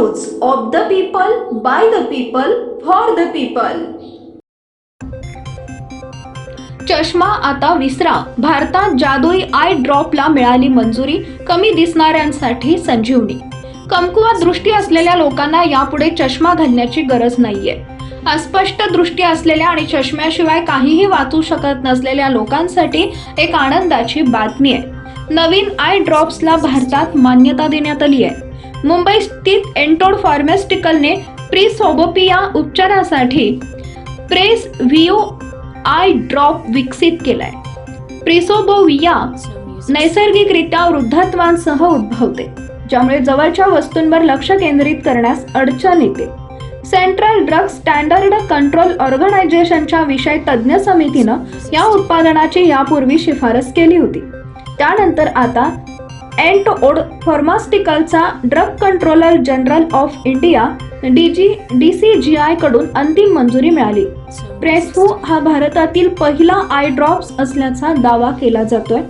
News of the people, by the people, for the people. चष्मा आता विसरा, भारतात जादुई आय ड्रॉपला मिळाली मंजुरी, कमी दिसणाऱ्यांसाठी संजीवनी। कमकुवत दृष्टी असलेल्या लोकांना यापुढे चष्मा घालण्याची गरज नाहीये। अस्पष्ट दृष्टी असलेल्या आणि चष्म्याशिवाय काहीही वाचू शकत नसलेल्या लोकांसाठी एक आनंदाची बातमी आहे। नवीन आय ड्रॉप्सला भारतात मान्यता देण्यात आली आहे। मुंबई स्थित एंटोड फार्मास्युटिकलने प्रिसोबोपिया उपचारासाठी प्रेसव्हिओ आय ड्रॉप विकसित केलाय। प्रिसोबोविया नैसर्गिकरित्या वृद्धत्वांसह उद्भवते, ज्यामुळे जवळच्या वस्तूंवर लक्ष केंद्रित करण्यास अडचण येते। सेंट्रल ड्रग स्टँडर्ड कंट्रोल ऑर्गनायझेशनच्या विषय तज्ज्ञ समितीनं या उत्पादनाची यापूर्वी शिफारस केली होती। त्यानंतर आता एंटोड फार्मास्युटिकलचा drug controller general of India DCGI कडून अंतिम मंजुरी मिळाली। प्रेसव्हिओ हा भारतातील पहिला आय ड्रॉप्स असल्याचा दावा केला जातोय,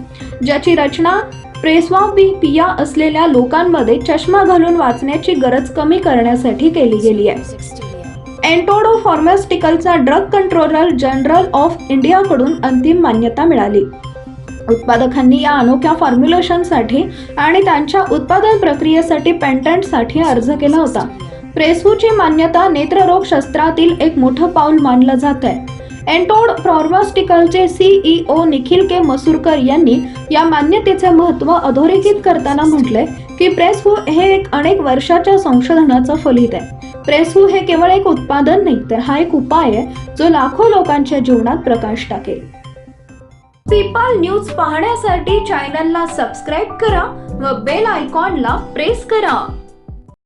ज्याची रचना प्रेसोबोपिया असलेल्या लोकांमध्ये चष्मा घालून वाचण्याची गरज कमी करण्यासाठी केली गेली आहे। एंटोड फार्मास्युटिकलचा drug controller general of India कडून अंतिम मान्यता मिळाली। उत्पादकांनी या अनोख्या फॉर्म्युलेशनसाठी आणि त्यांच्या उत्पादन प्रक्रियेसाठी पेटंटसाठी अर्ज केला होता। प्रेसव्हिओची मान्यता नेत्ररोग शास्त्रातील एक मोठं पाऊल मानलं जात आहे। एंटोड फार्मास्युटिकलचे CEO निखिल के मसूरकर यांनी या मान्यतेचे महत्त्व अधोरेखित करताना म्हटलंय की प्रेसव्हिओ हे एक अनेक वर्षाच्या संशोधनाचं फलित आहे। प्रेसव्हिओ हे केवळ एक उत्पादन नाही, तर हा एक उपाय आहे जो लाखो लोकांच्या जीवनात प्रकाश टाकेल। पीपल न्यूज पाहण्यासाठी चॅनलला सबस्क्राईब करा व बेल आयकॉनला प्रेस करा।